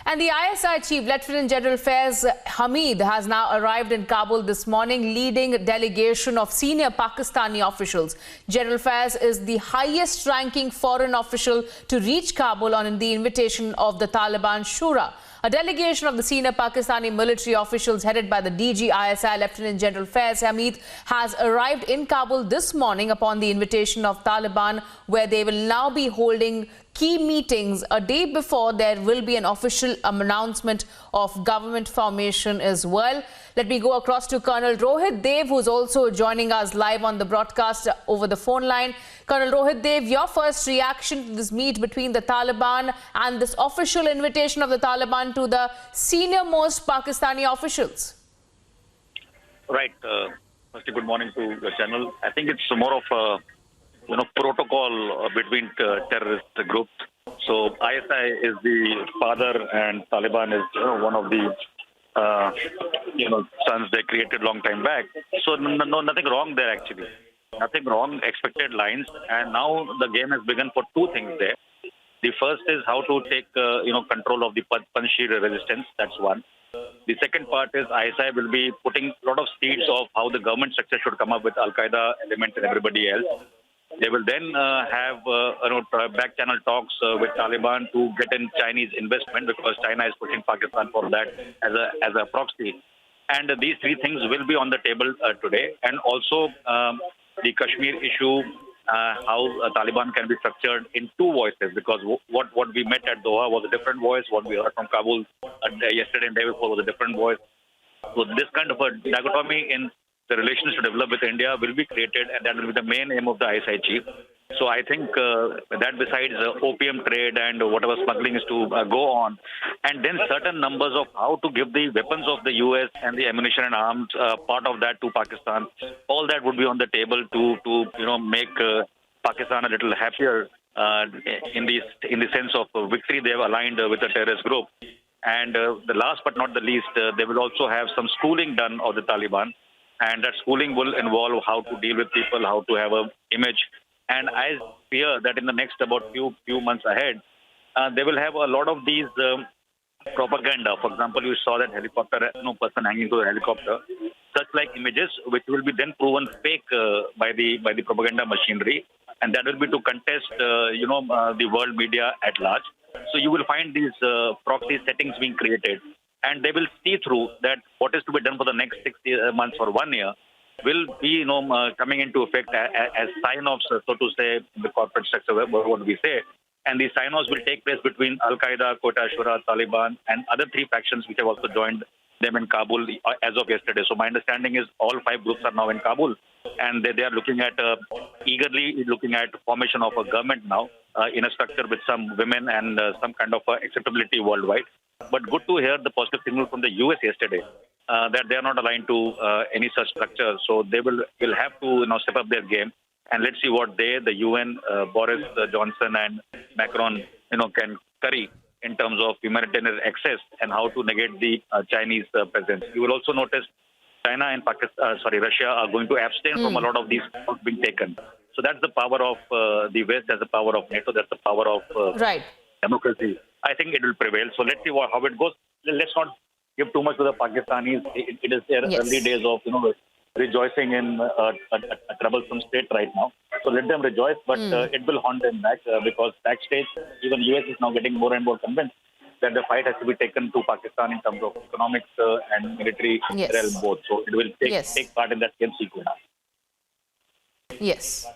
And the ISI chief, Lieutenant General Faiz Hamid, has now arrived in Kabul this morning, leading a delegation of senior Pakistani officials. General Faiz is the highest-ranking foreign official to reach Kabul on the invitation of the Taliban Shura. A delegation of the senior Pakistani military officials headed by the DG ISI Lieutenant General Faiz Hamid has arrived in Kabul this morning upon the invitation of Taliban, where they will now be holding key meetings a day before there will be an official announcement of government formation as well. Let me go across to Colonel Rohit Dev, who's also joining us live on the broadcast over the phone line. Colonel Rohit Dev, your first reaction to this meet between the Taliban and this official invitation of the Taliban to the senior-most Pakistani officials. Right. Firstly, good morning to the channel. I think it's more of a protocol between terrorist groups. So ISI is the father, and Taliban is one of the sons they created long time back. So nothing wrong there actually. Nothing wrong. Expected lines, and now the game has begun for two things there. The first is how to take control of the Panjshir resistance. That's one. The second part is ISI will be putting a lot of seeds of how the government structure should come up with Al-Qaeda elements and everybody else. They will then have back channel talks with Taliban to get in Chinese investment, because China is pushing Pakistan for that as a proxy. And these three things will be on the table today. And also the Kashmir issue, how Taliban can be structured in two voices, because what we met at Doha was a different voice. What we heard from Kabul yesterday and day before was a different voice. So this kind of a dichotomy in the relations to develop with India will be created, and that will be the main aim of the ISI chief. So I think that besides opium trade and whatever smuggling is to go on, and then certain numbers of how to give the weapons of the US and the ammunition and arms part of that to Pakistan, all that would be on the table to make Pakistan a little happier in the sense of victory they have aligned with the terrorist group. And the last but not the least, they will also have some schooling done of the Taliban. And that schooling will involve how to deal with people, how to have an image. And I fear that in the next about few months ahead, they will have a lot of these propaganda. For example, you saw that helicopter, person hanging to a helicopter, such like images, which will be then proven fake by the propaganda machinery, and that will be to contest, the world media at large. So you will find these proxy settings being created. And they will see through that what is to be done for the next 6 months or 1 year will be, coming into effect as sign-offs, so to say, in the corporate sector, what we say. And these sign-offs will take place between Al-Qaeda, Quetta Shura, Taliban, and other three factions which have also joined them in Kabul as of yesterday. So my understanding is all five groups are now in Kabul, and they are looking at eagerly looking at formation of a government now in a structure with some women and some kind of acceptability worldwide. But good to hear the positive signal from the US yesterday that they are not aligned to any such structure. So they will have to step up their game, and let's see what the UN, Boris Johnson and Macron, can curry in terms of humanitarian access and how to negate the Chinese presence. You will also notice China and Russia are going to abstain from a lot of these being taken. So that's the power of the West, that's the power of NATO, that's the power of democracy. I think it will prevail. So let's see how it goes. Let's not give too much to the Pakistanis. It is their early days of rejoicing in a troublesome state right now. So let them rejoice, but it will haunt them back because backstage, even US is now getting more and more convinced that the fight has to be taken to Pakistan in terms of economics and military realm both. So it will take part in that game sequence. Yes.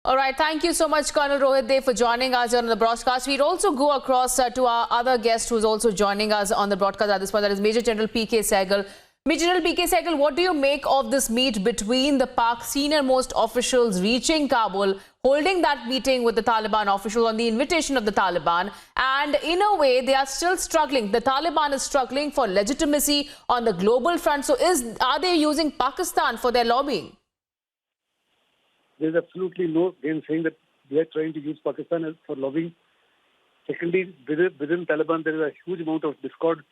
All right. Thank you so much, Colonel Rohit Dev, for joining us on the broadcast. We'll also go across to our other guest who's also joining us on the broadcast at this point. That is Major General P.K. Sehgal. Major General P.K. Sehgal, what do you make of this meet between the Pak senior-most officials reaching Kabul, holding that meeting with the Taliban officials on the invitation of the Taliban? And in a way, they are still struggling. The Taliban is struggling for legitimacy on the global front. So are they using Pakistan for their lobbying? There is absolutely no saying that they are trying to use Pakistan for lobbying. Secondly, within Taliban, there is a huge amount of discord.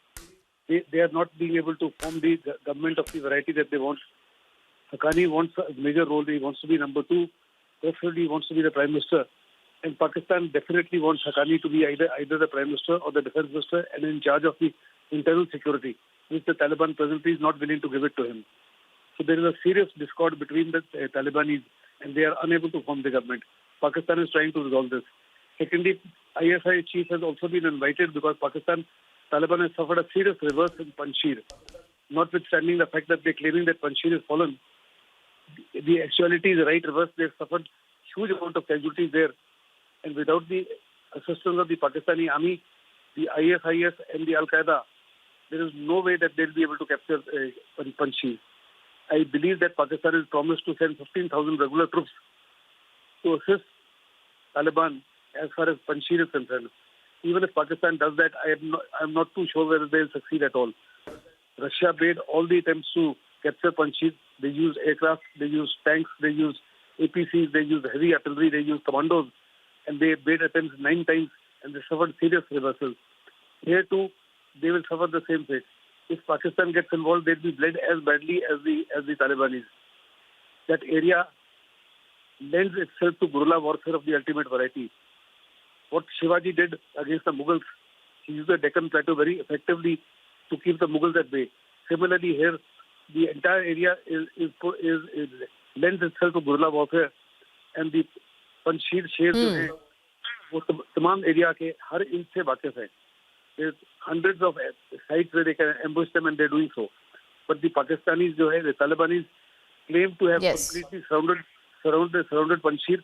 They are not being able to form the government of the variety that they want. Haqqani wants a major role. He wants to be number two. Preferably, he wants to be the prime minister. And Pakistan definitely wants Haqqani to be either the Prime Minister or the Defense Minister and in charge of the internal security, which the Taliban presently is not willing to give it to him. So there is a serious discord between the Talibanis and they are unable to form the government. Pakistan is trying to resolve this. Secondly, ISI chief has also been invited because Taliban has suffered a serious reverse in Panjshir. Notwithstanding the fact that they're claiming that Panjshir is fallen, the actuality is right reverse. They've suffered huge amount of casualties there. And without the assistance of the Pakistani army, the ISIS and the Al-Qaeda, there is no way that they'll be able to capture Panjshir. I believe that Pakistan has promised to send 15,000 regular troops to assist Taliban as far as Panjshir is concerned. Even if Pakistan does that, I'm not too sure whether they'll succeed at all. Russia made all the attempts to capture Panjshir. They used aircraft, they used tanks, they used APCs, they used heavy artillery, they used commandos, and they made attempts 9 times, and they suffered serious reversals. Here too, they will suffer the same fate. If Pakistan gets involved, they'll be bled as badly as the Talibanis. That area lends itself to guerrilla warfare of the ultimate variety. What Shivaji did against the Mughals, he used the Deccan Plateau very effectively to keep the Mughals at bay. Similarly, here, the entire area lends itself to guerrilla warfare, and the Panjshir शेर जो है वो तमाम area के हर inch से वाकिफ है. There's hundreds of sites where they can ambush them, and they're doing so. But the Pakistanis जो है, the Talibanis claim to have completely surrounded Panjshir.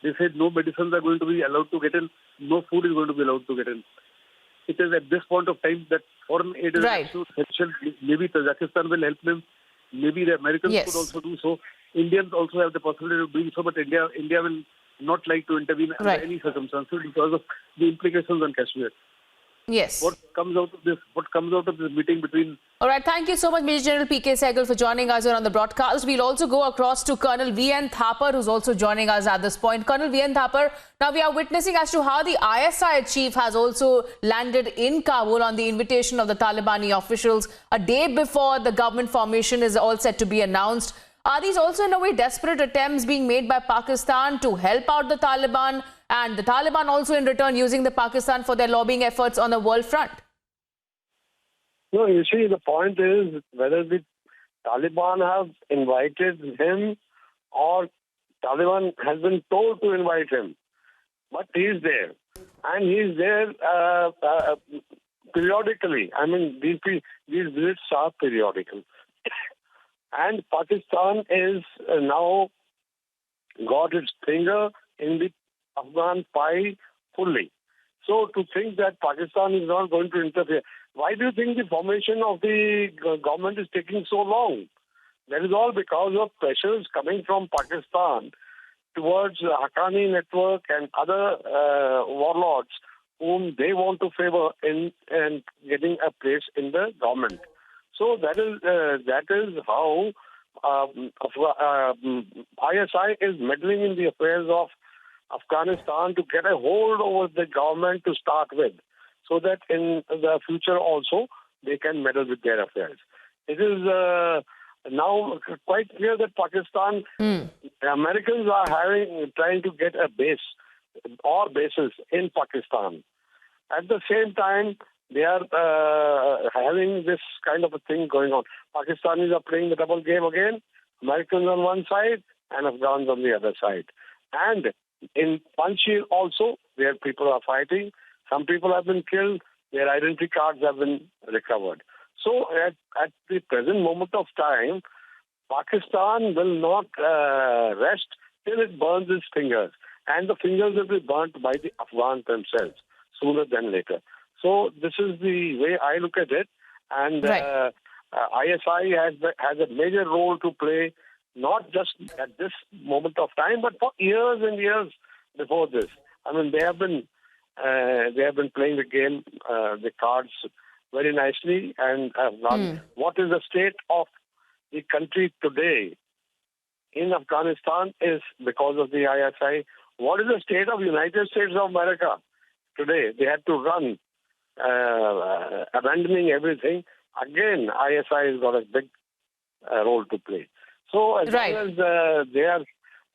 They said no medicines are going to be allowed to get in, no food is going to be allowed to get in. It is at this point of time that foreign aid is essential. Maybe Tajikistan will help them. Maybe the Americans could also do so. Indians also have the possibility of doing so, but India will not like to intervene under any circumstances because of the implications on Kashmir. Yes. What comes out of this meeting between... All right. Thank you so much, Major General P.K. Sehgal, for joining us here on the broadcast. We'll also go across to Colonel V.N. Thapar, who's also joining us at this point. Colonel V.N. Thapar, now we are witnessing as to how the ISI chief has also landed in Kabul on the invitation of the Talibani officials a day before the government formation is all set to be announced. Are these also in a way desperate attempts being made by Pakistan to help out the Taliban, and the Taliban also in return using the Pakistan for their lobbying efforts on the world front? No, you see, the point is whether the Taliban have invited him or Taliban has been told to invite him. But he's there. And he's there periodically. I mean, these visits are periodical. And Pakistan is now got its finger in the Afghan pie fully. So to think that Pakistan is not going to interfere, why do you think the formation of the government is taking so long? That is all because of pressures coming from Pakistan towards the Haqqani network and other warlords whom they want to favor in getting a place in the government. So that is how ISI is meddling in the affairs of Afghanistan to get a hold over the government to start with, so that in the future also they can meddle with their affairs. It is now quite clear that Pakistan, Americans are trying to get a base or bases in Pakistan. At the same time, they are having this kind of a thing going on. Pakistanis are playing the double game again. Americans on one side and Afghans on the other side. And in Panjshir also, where people are fighting, some people have been killed, their identity cards have been recovered. So at the present moment of time, Pakistan will not rest till it burns its fingers. And the fingers will be burnt by the Afghans themselves sooner than later. So this is the way I look at it. And ISI has a major role to play, not just at this moment of time, but for years and years before this. I mean, they have been playing the game, the cards very nicely. And what is the state of the country today in Afghanistan is because of the ISI. What is the state of United States of America today? They had to run, abandoning everything. Again, ISI has got a big role to play. So as long as they are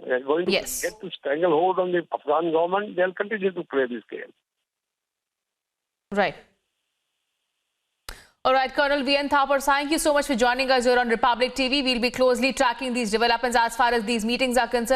They're going to Yes. get the stranglehold on the Afghan government. They'll continue to play this game. Right. All right, Colonel V.N. Thapar, thank you so much for joining us here on Republic TV. We'll be closely tracking these developments as far as these meetings are concerned.